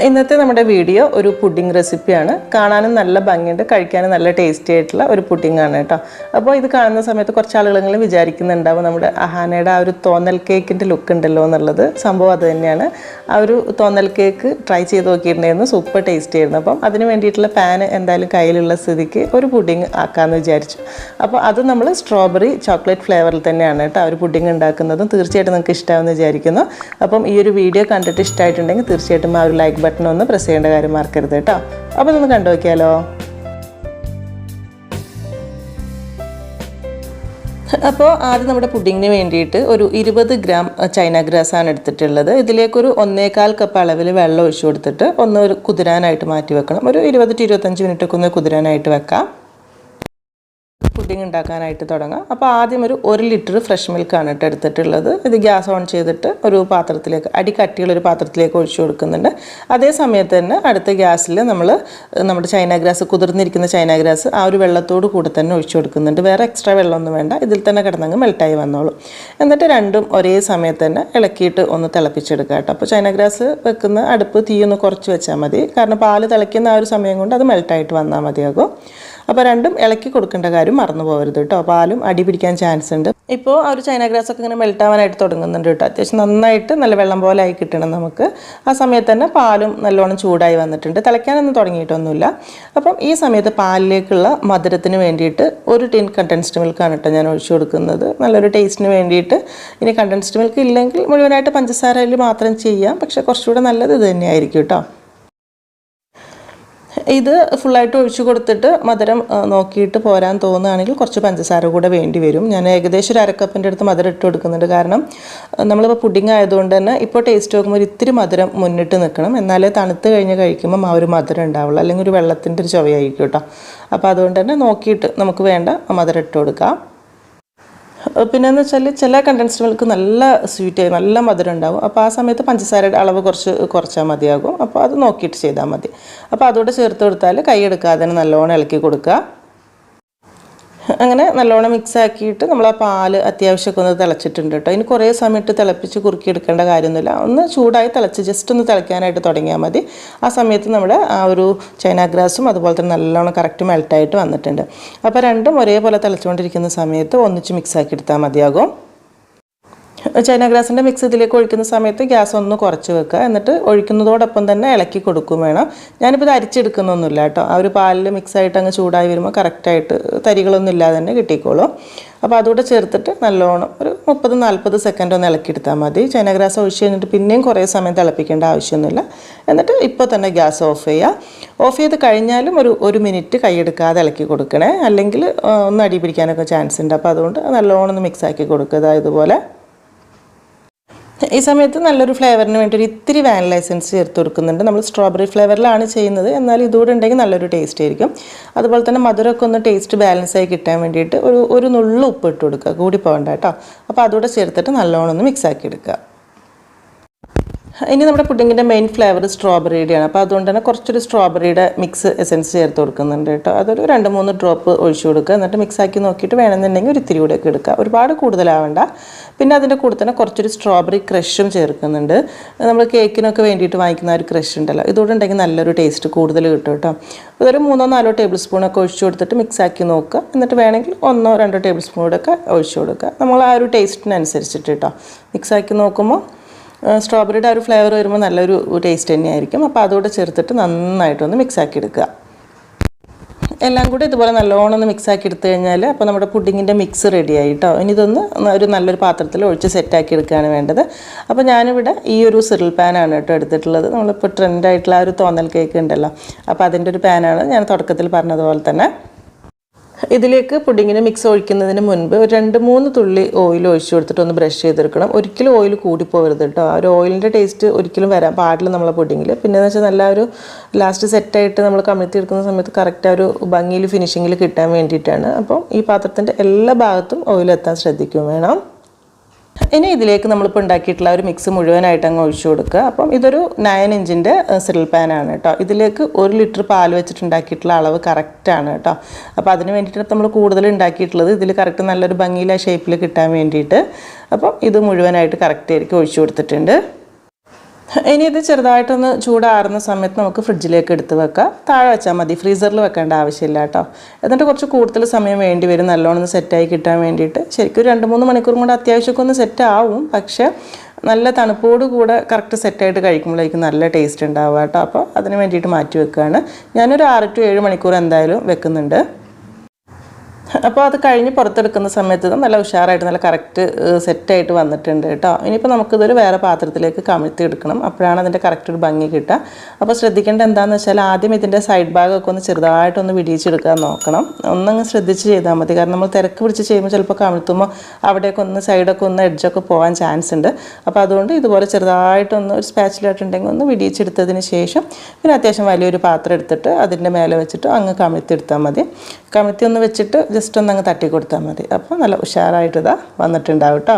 ഇന്നത്തെ നമ്മുടെ വീഡിയോ ഒരു പുഡിംഗ് റെസിപ്പിയാണ്. കാണാനും നല്ല ഭംഗിയുണ്ട്, കഴിക്കാനും നല്ല ടേസ്റ്റി ആയിട്ടുള്ള ഒരു പുഡിംഗ് ആണ് കേട്ടോ. അപ്പോൾ ഇത് കാണുന്ന സമയത്ത് കുറച്ച് ആളുകളെങ്കിലും വിചാരിക്കുന്നുണ്ടാവും നമ്മുടെ അഹാനയുടെ ആ ഒരു തോന്നൽ കേക്കിൻ്റെ ലുക്ക് ഉണ്ടല്ലോ എന്നുള്ളത്. സംഭവം അത് തന്നെയാണ്. ആ ഒരു തോന്നൽ കേക്ക് ട്രൈ ചെയ്ത് നോക്കിയിട്ടുണ്ടായിരുന്നു, സൂപ്പർ ടേസ്റ്റി ആയിരുന്നു. അപ്പം അതിന് വേണ്ടിയിട്ടുള്ള പാൻ എന്തായാലും കയ്യിലുള്ള സ്ഥിതിക്ക് ഒരു പുഡിംഗ് ആക്കാമെന്ന് വിചാരിച്ചു. അപ്പോൾ അത് നമ്മൾ സ്ട്രോബെറി ചോക്ലേറ്റ് ഫ്ലേവറിൽ തന്നെയാണ് കേട്ടോ ഒരു പുഡിംഗ് ഉണ്ടാക്കുന്നതും. തീർച്ചയായിട്ടും നിങ്ങൾക്ക് ഇഷ്ടമാവുമെന്ന് വിചാരിക്കുന്നു. അപ്പം ഈ ഒരു വീഡിയോ കണ്ടിട്ട് ഇഷ്ടമായിട്ടുണ്ടെങ്കിൽ തീർച്ചയായിട്ടും ആ ഒരു ലൈക്ക് ബട്ടൺ ഒന്ന് പ്രസ് ചെയ്യേണ്ട കാര്യം മറക്കരുത് കേട്ടോ. അപ്പോൾ ഇതൊന്ന് കണ്ടു നോക്കിയാലോ. അപ്പോൾ ആദ്യം നമ്മുടെ പുഡിങ്ങിന് വേണ്ടിയിട്ട് ഒരു 20 ഗ്രാം ചൈന ഗ്രാസാണ് എടുത്തിട്ടുള്ളത്. ഇതിലേക്കൊരു 1.25 കപ്പ് അളവിൽ വെള്ളം ഒഴിച്ചു കൊടുത്തിട്ട് ഒന്ന് കുതിരാനായിട്ട് മാറ്റി വെക്കണം. ഒരു 20-25 മിനിറ്റൊക്കെ ഒന്ന് കുതിരാനായിട്ട് വെക്കാം. പുഡിംഗ് ഉണ്ടാക്കാനായിട്ട് തുടങ്ങാം. അപ്പോൾ ആദ്യം ഒരു 1 ലിറ്റർ ഫ്രഷ് മിൽക്കാണ് കേട്ടോ എടുത്തിട്ടുള്ളത്. ഇത് ഗ്യാസ് ഓൺ ചെയ്തിട്ട് ഒരു പാത്രത്തിലേക്ക്, അടി കട്ടിയുള്ളൊരു പാത്രത്തിലേക്ക് ഒഴിച്ചു കൊടുക്കുന്നുണ്ട്. അതേ സമയത്ത് തന്നെ അടുത്ത ഗ്യാസിൽ നമ്മുടെ ചൈന ഗ്രാസ്, കുതിർന്നിരിക്കുന്ന ചൈന ഗ്രാസ് ആ ഒരു വെള്ളത്തോട് കൂടെ തന്നെ ഒഴിച്ചു കൊടുക്കുന്നുണ്ട്. വേറെ എക്സ്ട്രാ വെള്ളമൊന്നും വേണ്ട, ഇതിൽ തന്നെ കിടന്നങ്ങ് മെൽട്ടായി വന്നോളും. എന്നിട്ട് രണ്ടും ഒരേ സമയത്ത് തന്നെ ഇളക്കിയിട്ട് ഒന്ന് തിളപ്പിച്ചെടുക്കുക കേട്ടോ. അപ്പോൾ ചൈന ഗ്രാസ് വെക്കുന്ന അടുപ്പ് തീയൊന്ന് കുറച്ച് വെച്ചാൽ മതി, കാരണം പാല് തിളയ്ക്കുന്ന ആ ഒരു സമയം കൊണ്ട് അത് മെൽട്ടായിട്ട് വന്നാൽ മതിയാകും. അപ്പോൾ രണ്ടും ഇളക്കി കൊടുക്കേണ്ട കാര്യം മറന്നു പോകരുത് കേട്ടോ, പാലും അടി പിടിക്കാൻ ചാൻസ് ഉണ്ട്. ഇപ്പോൾ ആ ഒരു ചൈന ഗ്രാസൊക്കെ ഇങ്ങനെ മെൽട്ടാവാനായിട്ട് തുടങ്ങുന്നുണ്ട് കേട്ടോ. അത്യാവശ്യം നന്നായിട്ട് നല്ല വെള്ളം പോലെ ആയി കിട്ടണം നമുക്ക്. ആ സമയത്ത് തന്നെ പാലും നല്ലോണം ചൂടായി വന്നിട്ടുണ്ട്, തിളയ്ക്കാനൊന്നും തുടങ്ങിയിട്ടൊന്നുമില്ല. അപ്പം ഈ സമയത്ത് പാലിലേക്കുള്ള മധുരത്തിന് വേണ്ടിയിട്ട് ഒരു ടിൻ കണ്ടൻസ്ഡ് മിൽക്കാണ് കേട്ടോ ഞാൻ ഒഴിച്ചു കൊടുക്കുന്നത്, നല്ലൊരു ടേസ്റ്റിന് വേണ്ടിയിട്ട്. ഇനി കണ്ടൻസ്ഡ് മിൽക്ക് ഇല്ലെങ്കിൽ മുഴുവനായിട്ട് പഞ്ചസാരയിൽ മാത്രം ചെയ്യാം, പക്ഷേ കുറച്ചുകൂടെ നല്ലത് ഇത് തന്നെയായിരിക്കും കേട്ടോ. ഇത് ഫുള്ളായിട്ട് ഒഴിച്ചു കൊടുത്തിട്ട് മധുരം നോക്കിയിട്ട് പോരാൻ തോന്നുകയാണെങ്കിൽ കുറച്ച് പഞ്ചസാര കൂടെ വേണ്ടി വരും. ഞാൻ ഏകദേശം ഒരു 1/2 കപ്പിൻ്റെ അടുത്ത് മധുരം ഇട്ട് കൊടുക്കുന്നുണ്ട്. കാരണം നമ്മളിപ്പോൾ പുഡിംഗ് ആയതുകൊണ്ട് തന്നെ ഇപ്പോൾ ടേസ്റ്റ് നോക്കുമ്പോൾ ഇത്തിരി മധുരം മുന്നിട്ട് നിൽക്കണം, എന്നാലേ തണുത്ത് കഴിഞ്ഞ് കഴിക്കുമ്പം ആ ഒരു മധുരം ഉണ്ടാവുള്ളൂ, അല്ലെങ്കിൽ ഒരു വെള്ളത്തിൻ്റെ ഒരു ചുവയായിരിക്കും കേട്ടോ. അപ്പോൾ അതുകൊണ്ട് തന്നെ നോക്കിയിട്ട് നമുക്ക് വേണ്ട മധുരം ഇട്ട് കൊടുക്കാം. പിന്നെയെന്ന് വെച്ചാൽ ചില കണ്ടൻസ്ഡ് മിൽക്ക് നല്ല സ്വീറ്റായി നല്ല മധുരം ഉണ്ടാകും. അപ്പോൾ ആ സമയത്ത് പഞ്ചസാരയുടെ അളവ് കുറച്ചാൽ മതിയാകും. അപ്പോൾ അത് നോക്കിയിട്ട് ചെയ്താൽ മതി. അപ്പോൾ അതോടെ ചേർത്ത് കൊടുത്താൽ കൈ എടുക്കാതെ തന്നെ നല്ലോണം ഇളക്കി കൊടുക്കുക. അങ്ങനെ നല്ലോണം മിക്സ് ആക്കിയിട്ട് നമ്മൾ ആ പാല് അത്യാവശ്യമൊക്കെ ഒന്ന് തിളച്ചിട്ടുണ്ട് കേട്ടോ. ഇനി കുറേ സമയത്ത് തിളപ്പിച്ച് കുറുക്കിയെടുക്കേണ്ട കാര്യമൊന്നുമില്ല, ഒന്ന് ചൂടായി തിളച്ച് ജസ്റ്റ് ഒന്ന് തിളയ്ക്കാനായിട്ട് തുടങ്ങിയാൽ മതി. ആ സമയത്ത് നമ്മുടെ ആ ഒരു ചൈന ഗ്രാസും അതുപോലെ തന്നെ നല്ലോണം കറക്റ്റ് മെൽട്ടായിട്ട് വന്നിട്ടുണ്ട്. അപ്പോൾ രണ്ടും ഒരേപോലെ തിളച്ചുകൊണ്ടിരിക്കുന്ന സമയത്ത് ഒന്നിച്ച് മിക്സ് ആക്കി എടുത്താൽ മതിയാകും. ചൈന ഗ്രാസിൻ്റെ മിക്സ് ഇതിലേക്ക് ഒഴിക്കുന്ന സമയത്ത് ഗ്യാസ് ഒന്ന് കുറച്ച് വെക്കുക, എന്നിട്ട് ഒഴിക്കുന്നതോടൊപ്പം തന്നെ ഇളക്കി കൊടുക്കും വേണം. ഞാനിപ്പോൾ ഇത് അരിച്ചെടുക്കുന്നൊന്നുമില്ല കേട്ടോ, ആ ഒരു പാലിൽ മിക്സായിട്ട് അങ്ങ് ചൂടായി വരുമ്പോൾ കറക്റ്റായിട്ട് തരികളൊന്നും ഇല്ലാതെ തന്നെ കിട്ടിക്കോളും. അപ്പോൾ അതുകൂടെ ചേർത്തിട്ട് നല്ലോണം ഒരു 30-40 സെക്കൻഡ് ഒന്ന് ഇളക്കിയെടുത്താൽ മതി. ചൈന ഗ്രാസ് ഒഴിച്ച് കഴിഞ്ഞിട്ട് പിന്നെയും കുറേ സമയം തിളപ്പിക്കേണ്ട ആവശ്യമൊന്നുമില്ല. എന്നിട്ട് ഇപ്പോൾ തന്നെ ഗ്യാസ് ഓഫ് ചെയ്യുക. ഓഫ് ചെയ്ത് കഴിഞ്ഞാലും ഒരു മിനിറ്റ് കൈയെടുക്കാതെ ഇളക്കി കൊടുക്കണേ, അല്ലെങ്കിൽ ഒന്ന് അടി പിടിക്കാനൊക്കെ ചാൻസ് ഉണ്ട്. അപ്പോൾ അതുകൊണ്ട് നല്ലോണം ഒന്ന് മിക്സാക്കി കൊടുക്കുക ഇതുപോലെ. ഈ സമയത്ത് നല്ലൊരു ഫ്ലേവറിന് വേണ്ടി ഒരു ഇത്തിരി വാനില എസൻസ് ചേർത്ത് കൊടുക്കുന്നുണ്ട്. നമ്മൾ സ്ട്രോബെറി ഫ്ലേവറിലാണ് ചെയ്യുന്നത്, എന്നാൽ ഇതുകൂടെ ഉണ്ടെങ്കിൽ നല്ലൊരു ടേസ്റ്റ് ആയിരിക്കും. അതുപോലെ തന്നെ മധുരമൊക്കെ ഒന്ന് ടേസ്റ്റ് ബാലൻസ് ആയി കിട്ടാൻ വേണ്ടിയിട്ട് ഒരു നുള്ളു ഉപ്പ് ഇട്ട് കൊടുക്കുക, കൂടി പോകണ്ട കേട്ടോ. അപ്പോൾ അതുകൂടെ ചേർത്തിട്ട് നല്ലോണം ഒന്ന് മിക്സ് ആക്കി എടുക്കുക. ഇനി നമ്മുടെ പുഡിങ്ങിൻ്റെ മെയിൻ ഫ്ലേവർ സ്ട്രോബെറിയുടെയാണ്. അപ്പോൾ അതുകൊണ്ട് തന്നെ കുറച്ചൊരു സ്ട്രോബെറിയുടെ മിക്സ് എസൻസ് ചേർത്ത് കൊടുക്കുന്നുണ്ട് കേട്ടോ. അതൊരു 2-3 ഡ്രോപ്പ് ഒഴിച്ചു കൊടുക്കുക. എന്നിട്ട് മിക്സാക്കി നോക്കിയിട്ട് വേണമെന്നുണ്ടെങ്കിൽ ഒരു ഇത്തിരി കൂടെയൊക്കെ എടുക്കുക, ഒരുപാട് കൂടുതലാവണ്ട. പിന്നെ അതിൻ്റെ കൂടെ തന്നെ കുറച്ചൊരു സ്ട്രോബെറി ക്രഷും ചേർക്കുന്നുണ്ട്. നമ്മൾ കേക്കിനൊക്കെ വേണ്ടിയിട്ട് വാങ്ങിക്കുന്ന ഒരു ക്രഷ് ഉണ്ടല്ലോ, ഇതുകൂടെ ഉണ്ടെങ്കിൽ നല്ലൊരു ടേസ്റ്റ് കൂടുതൽ കിട്ടും കേട്ടോ. അതൊരു 3-4 ടേബിൾ സ്പൂണൊക്കെ ഒഴിച്ചു കൊടുത്തിട്ട് മിക്സാക്കി നോക്കുക. എന്നിട്ട് വേണമെങ്കിൽ 1-2 ടേബിൾ സ്പൂണൊക്കെ ഒഴിച്ചു കൊടുക്കുക, നമ്മൾ ആ ഒരു ടേസ്റ്റിനനുസരിച്ചിട്ട് കേട്ടോ. മിക്സാക്കി നോക്കുമ്പോൾ സ്ട്രോബെറിയുടെ ആ ഒരു ഫ്ലേവർ വരുമ്പോൾ നല്ലൊരു ടേസ്റ്റ് തന്നെയായിരിക്കും. അപ്പോൾ അതോടെ ചേർത്തിട്ട് നന്നായിട്ടൊന്ന് മിക്സാക്കി എടുക്കുക. എല്ലാം കൂടി ഇതുപോലെ നല്ലോണം ഒന്ന് മിക്സാക്കി എടുത്തു കഴിഞ്ഞാൽ അപ്പോൾ നമ്മുടെ പുഡിങ്ങിൻ്റെ മിക്സ് റെഡിയായി കേട്ടോ. ഇനി ഇതൊന്ന് ഒരു നല്ലൊരു പാത്രത്തിൽ ഒഴിച്ച് സെറ്റാക്കി എടുക്കുകയാണ് വേണ്ടത്. അപ്പോൾ ഞാനിവിടെ ഈ ഒരു സ്വിർൽ പാനാണ് കേട്ടോ എടുത്തിട്ടുള്ളത്. നമ്മളിപ്പോൾ ട്രെൻഡായിട്ടുള്ള ആ ഒരു തോന്നൽ കേക്ക് ഉണ്ടല്ലോ, അപ്പോൾ അതിൻ്റെ ഒരു പാനാണ് ഞാൻ തുടക്കത്തിൽ പറഞ്ഞതുപോലെ തന്നെ. ഇതിലേക്ക് പുഡിങ്ങിന് മിക്സ് ഒഴിക്കുന്നതിന് മുൻപ് ഒരു 2-3 തുള്ളി ഓയിൽ ഒഴിച്ചു കൊടുത്തിട്ട് ഒന്ന് ബ്രഷ് ചെയ്തെടുക്കണം. ഒരിക്കലും ഓയിൽ കൂടിപ്പോകരുത് കേട്ടോ, ആ ഒരു ഓയിലിൻ്റെ ടേസ്റ്റ് ഒരിക്കലും വരാൻ പാടില്ല നമ്മളെ പുഡിങ്ങിൽ. പിന്നെയെന്ന് വെച്ചാൽ നല്ല ഒരു ലാസ്റ്റ് സെറ്റായിട്ട് നമ്മൾ കമിഴ്ത്തി എടുക്കുന്ന സമയത്ത് കറക്റ്റ് ആ ഒരു ഭംഗിയിൽ ഫിനിഷിങ്ങിൽ കിട്ടാൻ വേണ്ടിയിട്ടാണ്. അപ്പം ഈ പാത്രത്തിൻ്റെ എല്ലാ ഭാഗത്തും ഓയിൽ എത്താൻ ശ്രദ്ധിക്കുകയും വേണം. ഇനി ഇതിലേക്ക് നമ്മളിപ്പോൾ ഉണ്ടാക്കിയിട്ടുള്ള ഒരു മിക്സ് മുഴുവനായിട്ട് അങ്ങ് ഒഴിച്ചു കൊടുക്കുക. അപ്പം ഇതൊരു 9 ഇഞ്ചിൻ്റെ സിറിൽ പാനാണ് കേട്ടോ. ഇതിലേക്ക് 1 ലിറ്റർ പാൽ വെച്ചിട്ടുണ്ടാക്കിയിട്ടുള്ള അളവ് കറക്റ്റാണ് കേട്ടോ. അപ്പോൾ അതിന് വേണ്ടിയിട്ട് നമ്മൾ കൂടുതൽ ഉണ്ടാക്കിയിട്ടുള്ളത് ഇതിൽ കറക്റ്റ് നല്ലൊരു ഭംഗിയിൽ ആ ഷേപ്പിൽ കിട്ടാൻ വേണ്ടിയിട്ട്. അപ്പം ഇത് മുഴുവനായിട്ട് കറക്റ്റായിരിക്കും ഒഴിച്ചു കൊടുത്തിട്ടുണ്ട്. ഇനി ഇത് ചെറുതായിട്ടൊന്ന് ചൂടാറുന്ന സമയത്ത് നമുക്ക് ഫ്രിഡ്ജിലേക്ക് എടുത്ത് വെക്കാം. താഴെ വെച്ചാൽ മതി, ഫ്രീസറിൽ വെക്കേണ്ട ആവശ്യമില്ല കേട്ടോ. എന്നിട്ട് കുറച്ച് കൂടുതൽ സമയം വേണ്ടി വരും നല്ലോണം ഒന്ന് സെറ്റായി കിട്ടാൻ വേണ്ടിയിട്ട്. ശരിക്കും 2-3 മണിക്കൂർ കൊണ്ട് അത്യാവശ്യമൊക്കെ ഒന്ന് സെറ്റ് ആവും. പക്ഷേ നല്ല തണുപ്പോട് കൂടെ കറക്റ്റ് സെറ്റായിട്ട് കഴിക്കുമ്പോഴേക്കും നല്ല ടേസ്റ്റ് ഉണ്ടാവുക കേട്ടോ. അപ്പോൾ അതിന് വേണ്ടിയിട്ട് മാറ്റി വെക്കുകയാണ്. ഞാനൊരു 6 to 7 മണിക്കൂർ എന്തായാലും വെക്കുന്നുണ്ട്. അപ്പോൾ അത് കഴിഞ്ഞ് പുറത്തെടുക്കുന്ന സമയത്ത് നല്ല ഉഷാറായിട്ട് നല്ല കറക്റ്റ് സെറ്റായിട്ട് വന്നിട്ടുണ്ട് കേട്ടോ. ഇനിയിപ്പോൾ നമുക്കിതൊരു വേറെ പാത്രത്തിലേക്ക് കമിഴ്ത്തി എടുക്കണം. അപ്പോഴാണ് അതിൻ്റെ കറക്റ്റ് ഒരു ഭംഗി കിട്ടുക. അപ്പോൾ ശ്രദ്ധിക്കേണ്ട എന്താണെന്ന് വെച്ചാൽ ആദ്യം ഇതിൻ്റെ സൈഡ് ഭാഗമൊക്കെ ഒന്ന് ചെറുതായിട്ടൊന്ന് വിടിയിച്ചെടുക്കാൻ നോക്കണം. ഒന്നങ്ങ് ശ്രദ്ധിച്ച് ചെയ്താൽ മതി. കാരണം നമ്മൾ തിരക്ക് പിടിച്ച് ചെയ്യുമ്പോൾ ചിലപ്പോൾ കമിഴ്ത്തുമ്പോൾ അവിടെയൊക്കെ ഒന്ന് സൈഡൊക്കെ ഒന്ന് എഡ്ജൊക്കെ പോകാൻ ചാൻസ് ഉണ്ട്. അപ്പോൾ അതുകൊണ്ട് ഇതുപോലെ ചെറുതായിട്ടൊന്ന് ഒരു സ്പാച്ചിലായിട്ടുണ്ടെങ്കിൽ ഒന്ന് വിടിയിച്ചെടുത്തതിന് ശേഷം പിന്നെ അത്യാവശ്യം വലിയൊരു പാത്രം എടുത്തിട്ട് അതിൻ്റെ മേലെ വെച്ചിട്ട് അങ്ങ് കമിഴ്ത്തി എടുത്താൽ മതി. കമിഴ്ത്തി ഒന്ന് വെച്ചിട്ട് ജസ്റ്റ് ഒന്ന് അങ്ങ് തട്ടി കൊടുത്താൽ മതി. അപ്പോൾ നല്ല ഉഷാറായിട്ട് ഇതാ വന്നിട്ടുണ്ടാവും കേട്ടോ.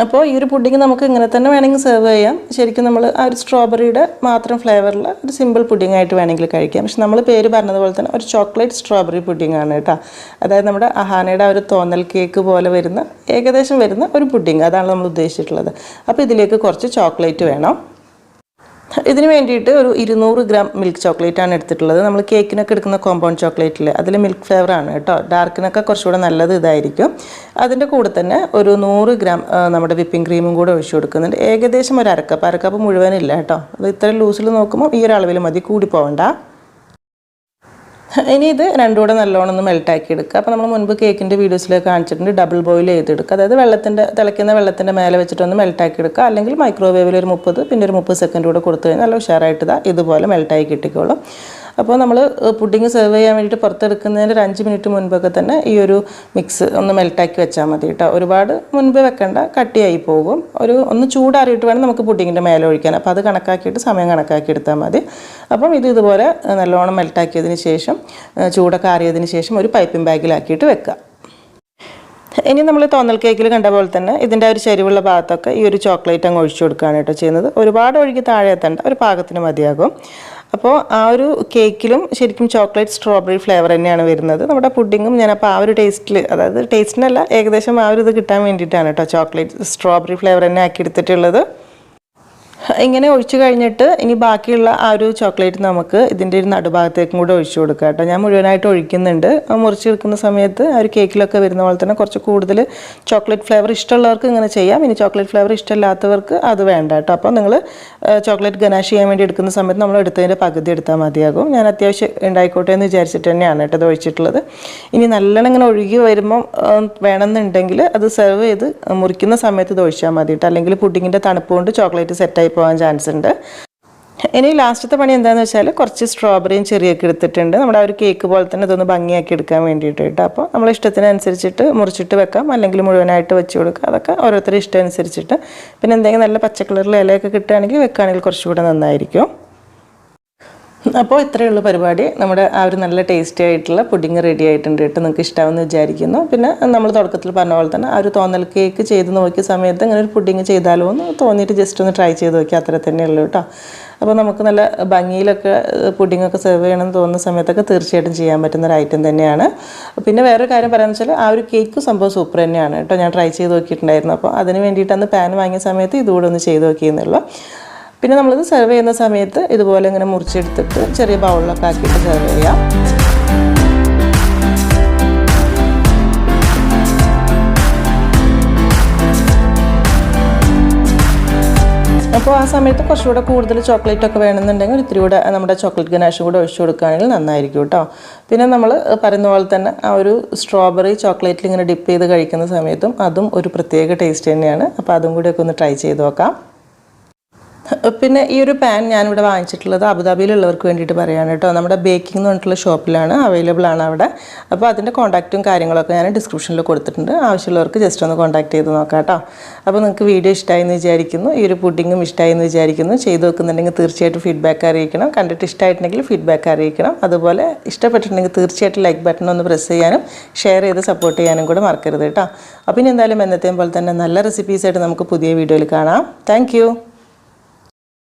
അപ്പോൾ ഈ ഒരു പുഡിങ് നമുക്ക് ഇങ്ങനെ തന്നെ വേണമെങ്കിൽ സെർവ് ചെയ്യാം. ശരിക്കും നമ്മൾ ആ ഒരു സ്ട്രോബെറിയുടെ മാത്രം ഫ്ലേവറിൽ ഒരു സിമ്പിൾ പുഡിംഗ് ആയിട്ട് വേണമെങ്കിൽ കഴിക്കാം. പക്ഷെ നമ്മൾ പേര് പറഞ്ഞതുപോലെ തന്നെ ഒരു ചോക്ലേറ്റ് സ്ട്രോബെറി പുഡിംഗ് ആണ് കേട്ടോ. അതായത് നമ്മുടെ അഹാനയുടെ ആ ഒരു തോന്നൽ കേക്ക് പോലെ വരുന്ന ഏകദേശം വരുന്ന ഒരു പുഡിംഗ്, അതാണ് നമ്മൾ ഉദ്ദേശിച്ചിട്ടുള്ളത്. അപ്പോൾ ഇതിലേക്ക് കുറച്ച് ചോക്ലേറ്റ് വേണം. ഇതിന് വേണ്ടിയിട്ട് ഒരു 200 ഗ്രാം മിൽക്ക് ചോക്ലേറ്റാണ് എടുത്തിട്ടുള്ളത്. നമ്മൾ കേക്കിനൊക്കെ എടുക്കുന്ന കോമ്പൗണ്ട് ചോക്ലേറ്റിൽ അതിൽ മിൽക്ക് ഫ്ലേവറാണ് കേട്ടോ. ഡാർക്കിനൊക്കെ കുറച്ചുകൂടെ നല്ലത് ഇതായിരിക്കും. അതിൻ്റെ കൂടെ തന്നെ ഒരു 100 ഗ്രാം നമ്മുടെ വിപ്പിംഗ് ക്രീമും കൂടെ ഒഴിച്ചു കൊടുക്കുന്നുണ്ട്. ഏകദേശം ഒരു അരക്കപ്പ് മുഴുവനില്ല കേട്ടോ. അത് ഇത്ര ലൂസിൽ നോക്കുമ്പോൾ ഈ ഒരു അളവിൽ മതി, കൂടി പോകണ്ട. ഇനി ഇത് രണ്ടും കൂടെ നല്ലോണം ഒന്ന് മെൽട്ടാക്കി എടുക്കുക. അപ്പോൾ നമ്മൾ മുൻപ് കേക്കിൻ്റെ വീഡിയോസിലേക്ക് കാണിച്ചിട്ടുണ്ട് ഡബിൾ ബോയിൽ ചെയ്തെടുക്കുക. അതായത് തിളയ്ക്കുന്ന വെള്ളത്തിൻ്റെ മേലെ വെച്ചിട്ടൊന്ന് മെൽട്ടാക്കി എടുക്കുക. അല്ലെങ്കിൽ മൈക്രോവേവിൽ ഒരു 30 പിന്നെ ഒരു 30 സെക്കൻഡ് കൂടെ കൊടുത്തു കഴിഞ്ഞാൽ നല്ല ഉഷാറായിട്ട് ഇതുപോലെ മെൽട്ടായി കിട്ടിക്കോളും. അപ്പോൾ നമ്മൾ പുഡിങ് സെർവ് ചെയ്യാൻ വേണ്ടിയിട്ട് പുറത്തെടുക്കുന്നതിന് ഒരു 5 മിനിറ്റ് മുൻപൊക്കെ തന്നെ ഈ ഒരു മിക്സ് ഒന്ന് മെൽട്ടാക്കി വെച്ചാൽ മതി കേട്ടോ. ഒരുപാട് മുൻപ് വെക്കേണ്ട, കട്ടിയായി പോകും. ഒന്ന് ചൂടാറിയിട്ട് വേണം നമുക്ക് പുഡിങ്ങിൻ്റെ മേലെ ഒഴിക്കാൻ. അപ്പോൾ അത് കണക്കാക്കിയിട്ട് സമയം കണക്കാക്കി എടുത്താൽ മതി. അപ്പം ഇതുപോലെ നല്ലോണം മെൽട്ടാക്കിയതിന് ശേഷം ചൂടൊക്കെ ആറിയതിന് ശേഷം ഒരു പൈപ്പിംഗ് ബാഗിലാക്കിയിട്ട് വെക്കുക. ഇനി നമ്മൾ തോന്നൽ കേക്കിൽ കണ്ട പോലെ തന്നെ ഇതിൻ്റെ ഒരു ചരിവുള്ള ഭാഗത്തൊക്കെ ഈ ഒരു ചോക്ലേറ്റ് അങ്ങ് ഒഴിച്ചു കൊടുക്കുകയാണ് കേട്ടോ ചെയ്യുന്നത്. ഒരുപാട് ഒഴുകി താഴെ എത്തേണ്ട, ഒരു പാകത്തിന് മതിയാകും. അപ്പോൾ ആ ഒരു കേക്കിലും ശരിക്കും ചോക്ലേറ്റ് സ്ട്രോബെറി ഫ്ലേവർ തന്നെയാണ് വരുന്നത്. നമ്മുടെ പുഡിങ്ങും ഞാനപ്പോൾ ആ ഒരു ടേസ്റ്റിൽ, അതായത് ടേസ്റ്റിനല്ല ഏകദേശം ആ ഒരു ഇത് കിട്ടാൻ വേണ്ടിയിട്ടാണ് കേട്ടോ ചോക്ലേറ്റ് സ്ട്രോബെറി ഫ്ലേവർ തന്നെ ആക്കി എടുത്തിട്ടുള്ളത്. ഇങ്ങനെ ഒഴിച്ചു കഴിഞ്ഞിട്ട് ഇനി ബാക്കിയുള്ള ആ ഒരു ചോക്ലേറ്റ് നമുക്ക് ഇതിൻ്റെ ഒരു നടുഭാഗത്തേക്കും കൂടെ ഒഴിച്ചു കൊടുക്കുക കേട്ടോ. ഞാൻ മുഴുവനായിട്ട് ഒഴിക്കുന്നുണ്ട്. മുറിച്ചെടുക്കുന്ന സമയത്ത് ആ ഒരു കേക്കിലൊക്കെ വരുന്ന പോലെ തന്നെ കുറച്ച് കൂടുതൽ ചോക്ലേറ്റ് ഫ്ലേവർ ഇഷ്ടമുള്ളവർക്ക് ഇങ്ങനെ ചെയ്യാം. ഇനി ചോക്ലേറ്റ് ഫ്ലേവർ ഇഷ്ടമില്ലാത്തവർക്ക് അത് വേണ്ട കേട്ടോ. അപ്പോൾ നിങ്ങൾ ചോക്ലേറ്റ് ഗനാഷ് ചെയ്യാൻ വേണ്ടി എടുക്കുന്ന സമയത്ത് നമ്മൾ എടുത്തതിൻ്റെ പകുതി എടുത്താൽ മതിയാകും. ഞാൻ അത്യാവശ്യം ഉണ്ടായിക്കോട്ടെ എന്ന് വിചാരിച്ചിട്ട് തന്നെയാണ് കേട്ടോ ഇത് ഒഴിച്ചിട്ടുള്ളത്. ഇനി നല്ലോണം ഇങ്ങനെ ഒഴുകി വരുമ്പം വേണമെന്നുണ്ടെങ്കിൽ അത് സെർവ് ചെയ്ത് മുറിക്കുന്ന സമയത്ത് ഇത് ഒഴിച്ചാൽ മതി കേട്ടോ. അല്ലെങ്കിൽ പുഡിങ്ങിൻ്റെ തണുപ്പ് കൊണ്ട് ചോക്ലേറ്റ് സെറ്റായി പോകാൻ ചാൻസ് ഉണ്ട്. ഇനി ലാസ്റ്റത്തെ പണി എന്താണെന്ന് വെച്ചാൽ കുറച്ച് സ്ട്രോബെറിയും ചെറിയൊക്കെ എടുത്തിട്ടുണ്ട്. നമ്മുടെ ആ ഒരു കേക്ക് പോലെ തന്നെ ഇതൊന്ന് ഭംഗിയാക്കി എടുക്കാൻ വേണ്ടിയിട്ട് കേട്ടോ. അപ്പോൾ നമ്മൾ ഇഷ്ടത്തിനനുസരിച്ചിട്ട് മുറിച്ചിട്ട് വെക്കാം, അല്ലെങ്കിൽ മുഴുവനായിട്ട് വെച്ച് കൊടുക്കുക. അതൊക്കെ ഓരോരുത്തരുടെ ഇഷ്ടം അനുസരിച്ചിട്ട്. പിന്നെ എന്തെങ്കിലും നല്ല പച്ചക്കളറിൽ ഇലയൊക്കെ കിട്ടുകയാണെങ്കിൽ വെക്കുകയാണെങ്കിൽ കുറച്ചുകൂടെ നന്നായിരിക്കും. അപ്പോൾ ഇത്രയേ ഉള്ളൂ പരിപാടി. നമ്മുടെ ആ ഒരു നല്ല ടേസ്റ്റി ആയിട്ടുള്ള പുഡിങ് റെഡി ആയിട്ടുണ്ട് കേട്ടോ. നിങ്ങൾക്ക് ഇഷ്ടമാവുമെന്ന് വിചാരിക്കുന്നു. പിന്നെ നമ്മൾ തുടക്കത്തിൽ പറഞ്ഞ പോലെ തന്നെ ആ ഒരു തോന്നൽ കേക്ക് ചെയ്ത് നോക്കിയ സമയത്ത് ഇങ്ങനെ ഒരു പുഡിങ് ചെയ്താലോ എന്ന് തോന്നിയിട്ട് ജസ്റ്റ് ഒന്ന് ട്രൈ ചെയ്ത് നോക്കി, അത്ര തന്നെ ഉള്ളൂ കേട്ടോ. അപ്പോൾ നമുക്ക് നല്ല ഭംഗിയിലൊക്കെ പുഡിങ്ങൊക്കെ സെർവ് ചെയ്യണമെന്ന് തോന്നുന്ന സമയത്തൊക്കെ തീർച്ചയായിട്ടും ചെയ്യാൻ പറ്റുന്ന ഒരു ഐറ്റം തന്നെയാണ്. പിന്നെ വേറൊരു കാര്യം പറയാമെന്ന് വെച്ചാൽ ആ ഒരു കേക്ക് സംഭവം സൂപ്പർ തന്നെയാണ് കേട്ടോ. ഞാൻ ട്രൈ ചെയ്ത് നോക്കിയിട്ടുണ്ടായിരുന്നു. അപ്പോൾ അതിന് വേണ്ടിയിട്ട് അന്ന് പാൻ വാങ്ങിയ സമയത്ത് ഇതുകൂടെ ഒന്ന് ചെയ്ത് നോക്കിയെന്നുള്ളൂ. പിന്നെ നമ്മളിത് സെർവ് ചെയ്യുന്ന സമയത്ത് ഇതുപോലെ ഇങ്ങനെ മുറിച്ചെടുത്തിട്ട് ചെറിയ ബൗളിലൊക്കെ ആക്കിയിട്ട് സെർവ് ചെയ്യാം. അപ്പോൾ ആ സമയത്ത് കുറച്ചുകൂടെ കൂടുതൽ ചോക്ലേറ്റ് ഒക്കെ വേണമെന്നുണ്ടെങ്കിൽ ഒത്തിരി കൂടെ നമ്മുടെ ചോക്ലേറ്റ് ഗനാഷും കൂടെ ഒഴിച്ചു കൊടുക്കുകയാണെങ്കിൽ നന്നായിരിക്കും കേട്ടോ. പിന്നെ നമ്മൾ പറയുന്ന പോലെ തന്നെ ആ ഒരു സ്ട്രോബെറി ചോക്ലേറ്റിൽ ഇങ്ങനെ ഡിപ്പ് ചെയ്ത് കഴിക്കുന്ന സമയത്തും അതും ഒരു പ്രത്യേക ടേസ്റ്റ് തന്നെയാണ്. അപ്പോൾ അതും കൂടെയൊക്കെ ഒന്ന് ട്രൈ ചെയ്ത് നോക്കാം. പിന്നെ ഈ ഒരു പാൻ ഞാനിവിടെ വാങ്ങിച്ചിട്ടുള്ളത് അബുദാബിയിലുള്ളവർക്ക് വേണ്ടിയിട്ട് പറയുകയാണ് കേട്ടോ. നമ്മുടെ ബേക്കിംഗ് എന്ന് പറഞ്ഞിട്ടുള്ള ഷോപ്പിലാണ്, അവൈലബിൾ ആണ് അവിടെ. അപ്പോൾ അതിൻ്റെ കോൺടാക്റ്റും കാര്യങ്ങളൊക്കെ ഞാൻ ഡിസ്ക്രിപ്ഷനിൽ കൊടുത്തിട്ടുണ്ട്. ആവശ്യമുള്ളവർക്ക് ജസ്റ്റ് ഒന്ന് കോൺടാക്ട് ചെയ്ത് നോക്കാം കേട്ടോ. അപ്പോൾ നിങ്ങൾക്ക് വീഡിയോ ഇഷ്ടമായി എന്ന് വിചാരിക്കുന്നു. ഈ ഒരു പുഡിങ്ങും ഇഷ്ടമായി എന്ന് വിചാരിക്കുന്നു. ചെയ്ത് നോക്കുന്നുണ്ടെങ്കിൽ തീർച്ചയായിട്ടും ഫീഡ്ബാക്ക് അറിയിക്കണം. കണ്ടിട്ട് ഇഷ്ടമായിട്ടുണ്ടെങ്കിൽ ഫീഡ്ബാക്ക് അറിയിക്കണം. അതുപോലെ ഇഷ്ടപ്പെട്ടിട്ടുണ്ടെങ്കിൽ തീർച്ചയായിട്ടും ലൈക്ക് ബട്ടൺ ഒന്ന് പ്രസ് ചെയ്യാനും ഷെയർ ചെയ്ത് സപ്പോർട്ട് ചെയ്യാനും കൂടെ മറക്കരുത് കേട്ടോ. അപ്പോൾ ഇനി എന്തായാലും എന്നത്തെയും പോലെ തന്നെ നല്ല റെസിപ്പീസായിട്ട് നമുക്ക് പുതിയ വീഡിയോയിൽ കാണാം. താങ്ക്